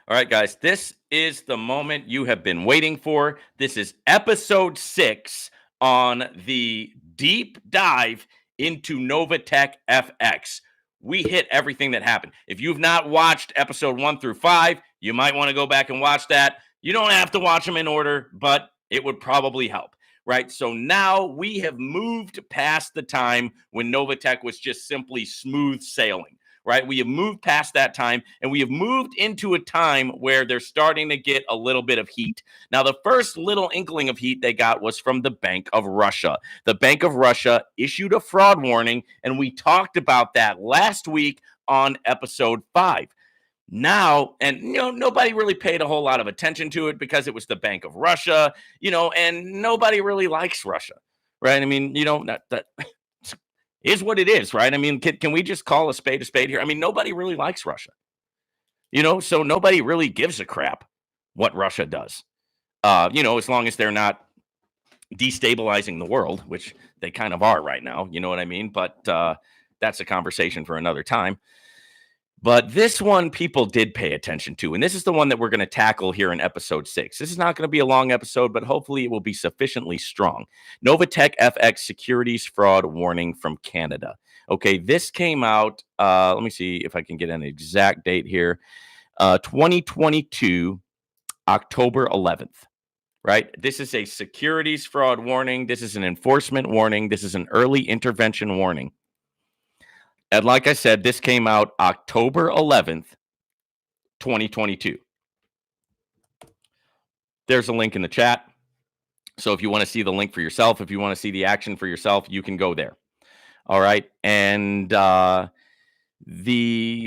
All right, guys, this is the moment you have been waiting for. This is episode 6 on the deep dive into NOVATECH FX. We hit everything that happened. If you've not watched episode 1 through 5, you might want to go back and watch that. You don't have to watch them in order, but it would probably help, right? So now we have moved past the time when NOVATECH was just simply smooth sailing. Right? We have moved past that time, and we have moved into a time where they're starting to get a little bit of heat. Now, the first little inkling of heat they got was from the Bank of Russia. The Bank of Russia issued a fraud warning, and we talked about that last week on episode 5. Now, and nobody really paid a whole lot of attention to it because it was the Bank of Russia, and nobody really likes Russia, right? I mean, that is what it is, right? I mean, can we just call a spade here? I mean, nobody really likes Russia, so nobody really gives a crap what Russia does, as long as they're not destabilizing the world, which they kind of are right now, you know what I mean? But that's a conversation for another time. But this one people did pay attention to, and this is the one that we're going to tackle here in episode 6. This is not going to be a long episode, but hopefully it will be sufficiently strong. NOVATECH FX securities fraud warning from Canada. Okay, this came out, let me see if I can get an exact date here, 2022, October 11th, right? This is a securities fraud warning. This is an enforcement warning. This is an early intervention warning. And like I said, this came out October 11th, 2022. There's a link in the chat. So if you want to see the link for yourself, if you want to see the action for yourself, you can go there. All right. And the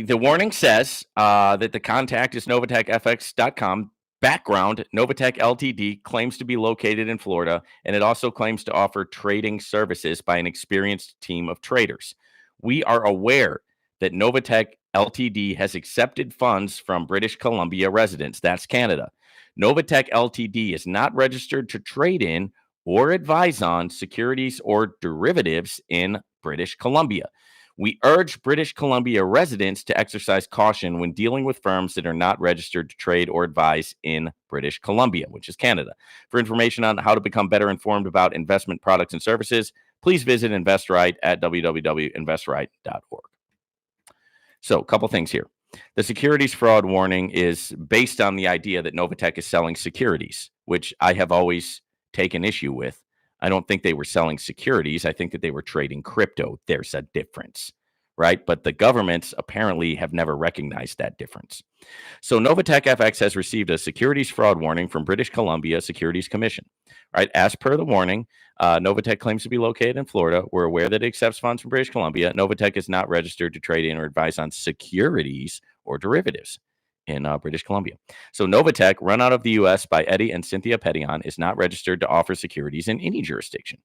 warning says that the contact is NOVATECHFX.com. Background, NOVATECH Ltd. claims to be located in Florida, and it also claims to offer trading services by an experienced team of traders. We are aware that NOVATECH Ltd. has accepted funds from British Columbia residents. That's Canada. NOVATECH Ltd. is not registered to trade in or advise on securities or derivatives in British Columbia. We urge British Columbia residents to exercise caution when dealing with firms that are not registered to trade or advise in British Columbia, which is Canada. For information on how to become better informed about investment products and services, please visit InvestRight at www.investright.org. So, a couple things here. The securities fraud warning is based on the idea that NOVATECH is selling securities, which I have always taken issue with. I don't think they were selling securities. I think that they were trading crypto. There's a difference, right? But the governments apparently have never recognized that difference. So NOVATECH FX has received a securities fraud warning from British Columbia Securities Commission, right? As per the warning, NOVATECH claims to be located in Florida. We're aware that it accepts funds from British Columbia. NOVATECH is not registered to trade in or advise on securities or derivatives in British Columbia. So NOVATECH, run out of the U.S. by Eddie and Cynthia Petillon, is not registered to offer securities in any jurisdiction,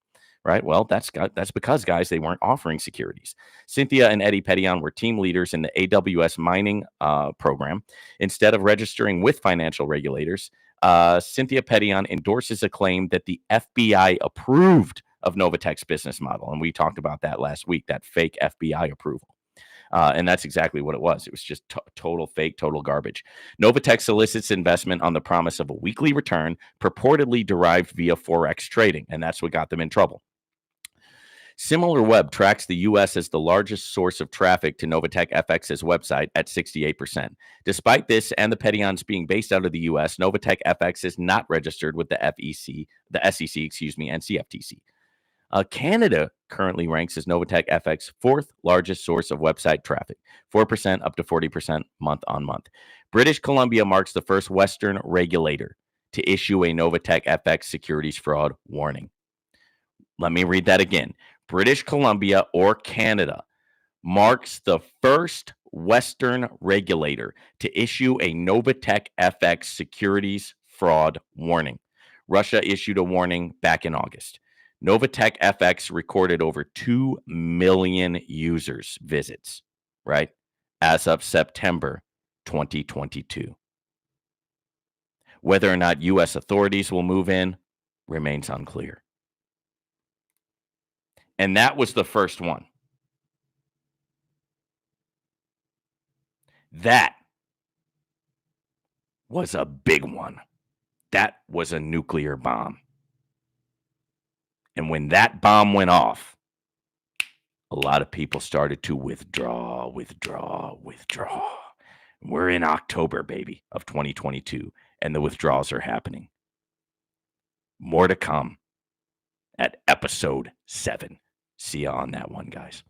right? Well, that's because, guys, they weren't offering securities. Cynthia and Eddie Petillon were team leaders in the AWS mining program. Instead of registering with financial regulators, Cynthia Petillon endorses a claim that the FBI approved of NOVATECH's business model. And we talked about that last week, that fake FBI approval. And that's exactly what it was. It was just total fake, total garbage. NOVATECH solicits investment on the promise of a weekly return purportedly derived via Forex trading, and that's what got them in trouble. SimilarWeb tracks the U.S. as the largest source of traffic to NOVATECH FX's website at 68%. Despite this and the Petillons being based out of the U.S., NOVATECH FX is not registered with the SEC, and CFTC. Canada currently ranks as NOVATECH FX's fourth largest source of website traffic, 4% up to 40% month on month. British Columbia marks the first Western regulator to issue a NOVATECH FX securities fraud warning. Let me read that again. British Columbia or Canada marks the first Western regulator to issue a NOVATECH FX securities fraud warning. Russia issued a warning back in August. NOVATECH FX recorded over 2 million users visits, right, as of September 2022. Whether or not U.S. authorities will move in remains unclear. And that was the first one. That was a big one. That was a nuclear bomb. And when that bomb went off, a lot of people started to withdraw. We're in October, baby, of 2022, and the withdrawals are happening. More to come at episode 7. See you on that one, guys.